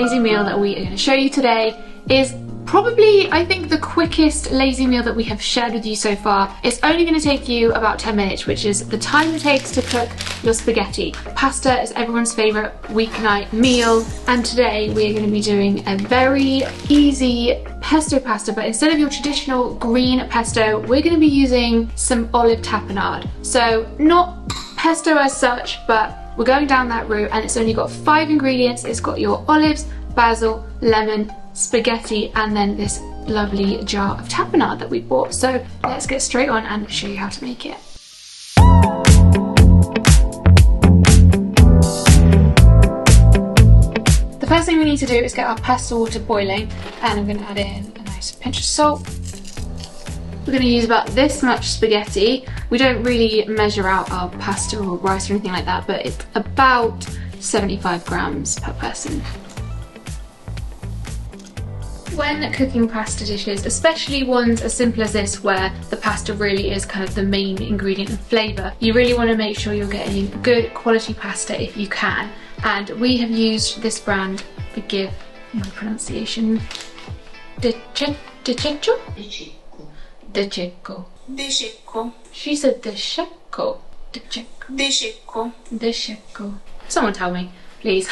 lazy meal that we are going to show you today is probably, I think, the quickest lazy meal that we have shared with you so far. It's only going to take you about 10 minutes, which is the time it takes to cook your spaghetti. Pasta is everyone's favourite weeknight meal, and today we are going to be doing a very easy pesto pasta, but instead of your traditional green pesto, we're going to be using some olive tapenade. So not pesto as such, but we're going down that route, and it's only got 5 ingredients. It's got your olives, basil, lemon, spaghetti, and then this lovely jar of tapenade that we bought. So let's get straight on and show you how to make it. The first thing we need to do is get our pasta water boiling, and I'm going to add in a nice pinch of salt. We're going to use about this much spaghetti. We don't really measure out our pasta or rice or anything like that, but it's about 75 grams per person. When cooking pasta dishes, especially ones as simple as this where the pasta really is kind of the main ingredient and flavour, you really want to make sure you're getting good quality pasta if you can. And we have used this brand, forgive my pronunciation, De Cecco. She said De Cecco. De Cecco. Someone tell me, please.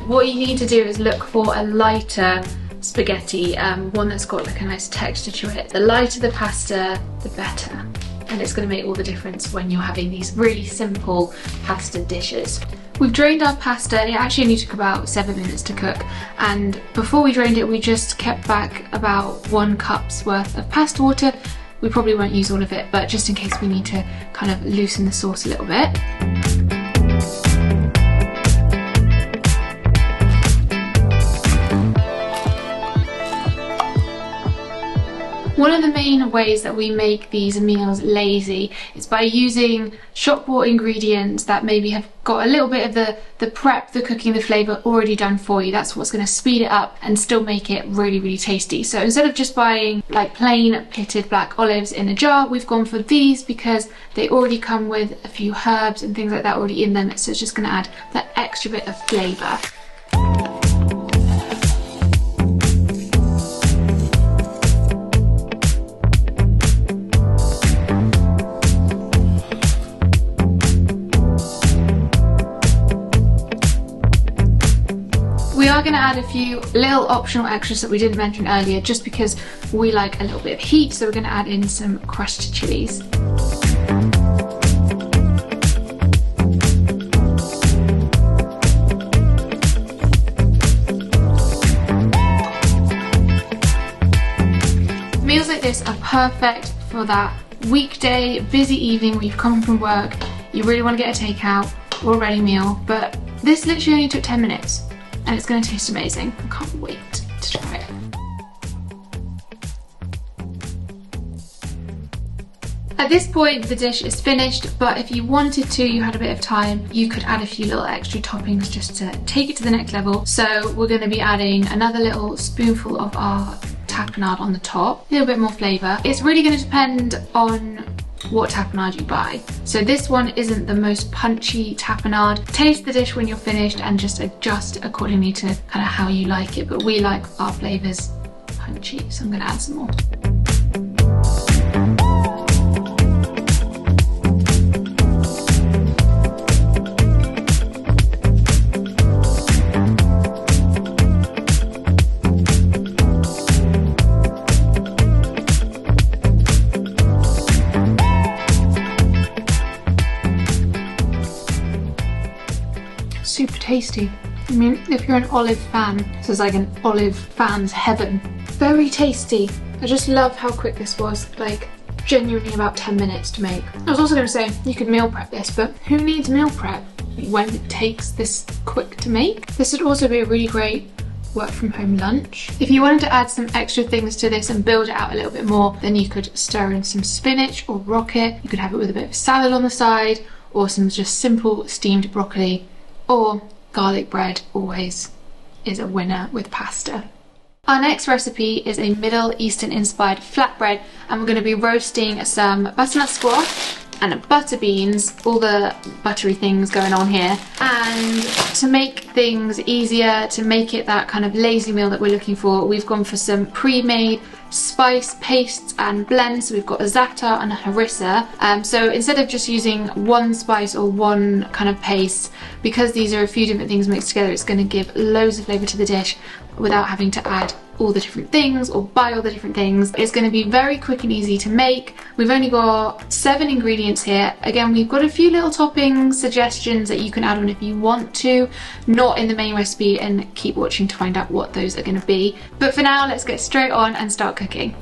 What you need to do is look for a lighter spaghetti, one that's got like a nice texture to it. The lighter the pasta, the better. And it's going to make all the difference when you're having these really simple pasta dishes. We've drained our pasta. It actually only took about 7 minutes to cook, and before we drained it we just kept back about 1 cup's worth of pasta water. We probably won't use all of it, but just in case we need to kind of loosen the sauce a little bit. One of the main ways that we make these meals lazy is by using shop-bought ingredients that maybe have got a little bit of the prep, the cooking, the flavour already done for you. That's what's going to speed it up and still make it really, really tasty. So instead of just buying like plain pitted black olives in a jar, we've gone for these because they already come with a few herbs and things like that already in them. So it's just going to add that extra bit of flavour. We are going to add a few little optional extras that we didn't mention earlier just because we like a little bit of heat, so we're going to add in some crushed chillies. Meals like this are perfect for that weekday busy evening where you've come from work, you really want to get a takeout or a ready meal, but this literally only took 10 minutes. And it's going to taste amazing. I can't wait to try it. At this point the dish is finished, but if you wanted to, you had a bit of time, you could add a few little extra toppings just to take it to the next level. So we're going to be adding another little spoonful of our tapenade on the top, a little bit more flavour. It's really going to depend on what tapenade you buy. So this one isn't the most punchy tapenade. Taste the dish when you're finished and just adjust accordingly to kind of how you like it, but we like our flavours punchy, so I'm going to add some more. Super tasty. I mean, if you're an olive fan, this is like an olive fan's heaven. Very tasty. I just love how quick this was, like genuinely about 10 minutes to make. I was also going to say you could meal prep this, but who needs meal prep when it takes this quick to make? This would also be a really great work from home lunch. If you wanted to add some extra things to this and build it out a little bit more, then you could stir in some spinach or rocket. You could have it with a bit of salad on the side, or some just simple steamed broccoli, or garlic bread always is a winner with pasta. Our next recipe is a Middle Eastern inspired flatbread, and we're going to be roasting some butternut squash and butter beans, all the buttery things going on here. And to make things easier, to make it that kind of lazy meal that we're looking for, we've gone for some pre-made spice pastes and blends. So we've got a za'atar and a harissa. So instead of just using one spice or one kind of paste, because these are a few different things mixed together, it's going to give loads of flavour to the dish without having to add all the different things or buy all the different things. It's going to be very quick and easy to make. We've only got 7 ingredients here. Again, we've got a few little topping suggestions that you can add on if you want to, not in the main recipe, and keep watching to find out what those are going to be. But for now, let's get straight on and start cooking.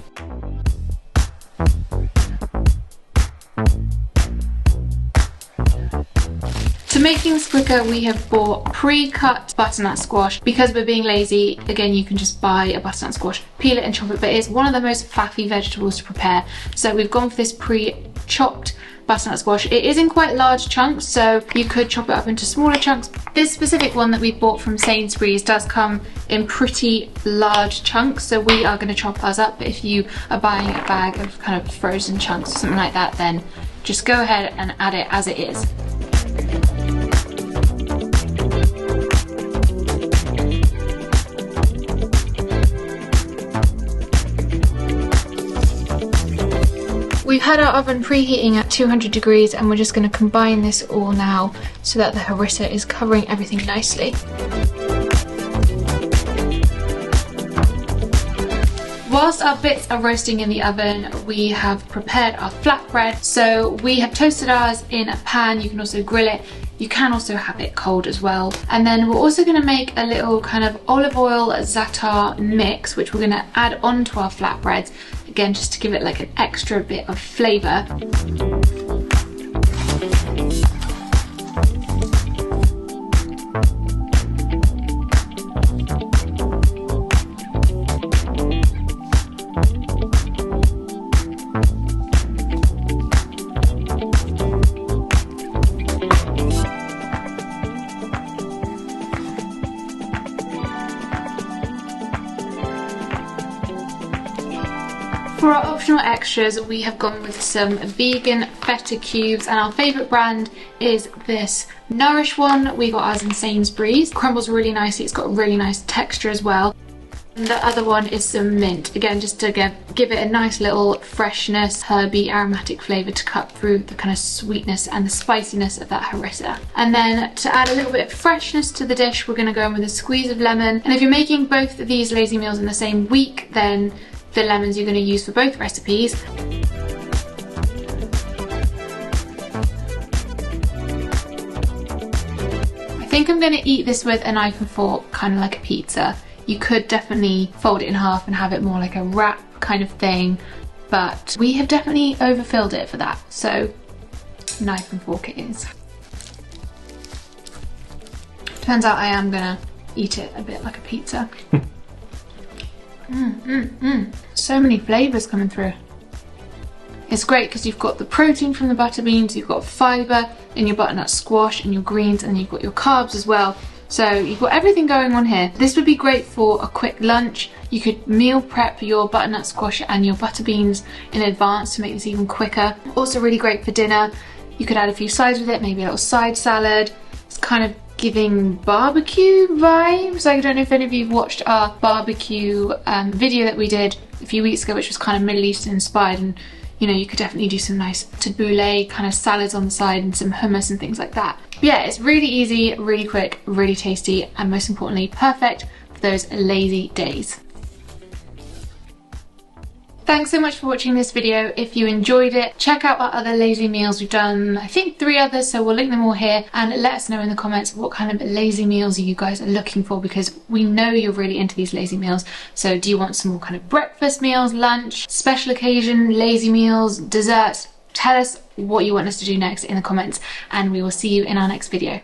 To make things quicker, we have bought pre-cut butternut squash. Because we're being lazy, again, you can just buy a butternut squash, peel it and chop it, but it's one of the most faffy vegetables to prepare. So we've gone for this pre-chopped butternut squash. It is in quite large chunks, so you could chop it up into smaller chunks. This specific one that we bought from Sainsbury's does come in pretty large chunks, so we are going to chop ours up. But if you are buying a bag of kind of frozen chunks or something like that, then just go ahead and add it as it is. We've had our oven preheating at 200 degrees, and we're just going to combine this all now so that the harissa is covering everything nicely. Whilst our bits are roasting in the oven, we have prepared our flatbread. So we have toasted ours in a pan. You can also grill it. You can also have it cold as well. And then we're also going to make a little kind of olive oil za'atar mix, which we're going to add onto our flatbreads. Again, just to give it like an extra bit of flavour. For our optional extras, we have gone with some vegan feta cubes, and our favourite brand is this Nourish one. We got ours in Sainsbury's. Crumbles really nicely, it's got a really nice texture as well. And the other one is some mint, again just to give it a nice little freshness, herby, aromatic flavour to cut through the kind of sweetness and the spiciness of that harissa. And then to add a little bit of freshness to the dish, we're going to go in with a squeeze of lemon. And if you're making both of these lazy meals in the same week, then the lemons you're going to use for both recipes. I think I'm going to eat this with a knife and fork, kind of like a pizza. You could definitely fold it in half and have it more like a wrap kind of thing, but we have definitely overfilled it for that, so knife and fork it is. Turns out I am going to eat it a bit like a pizza. So many flavours coming through. It's great because you've got the protein from the butter beans, you've got fibre in your butternut squash and your greens, and you've got your carbs as well. So you've got everything going on here. This would be great for a quick lunch. You could meal prep your butternut squash and your butter beans in advance to make this even quicker. Also really great for dinner. You could add a few sides with it, maybe a little side salad. It's kind of giving barbecue vibes. I don't know if any of you watched our barbecue video that we did a few weeks ago, which was kind of Middle Eastern inspired, and you know, you could definitely do some nice tabbouleh kind of salads on the side and some hummus and things like that. But yeah, it's really easy, really quick, really tasty, and most importantly, perfect for those lazy days. Thanks so much for watching this video. If you enjoyed it, check out our other lazy meals. We've done, I think, 3 others, so we'll link them all here, and let us know in the comments what kind of lazy meals you guys are looking for, because we know you're really into these lazy meals. So do you want some more kind of breakfast meals, lunch, special occasion, lazy meals, desserts? Tell us what you want us to do next in the comments, and we will see you in our next video.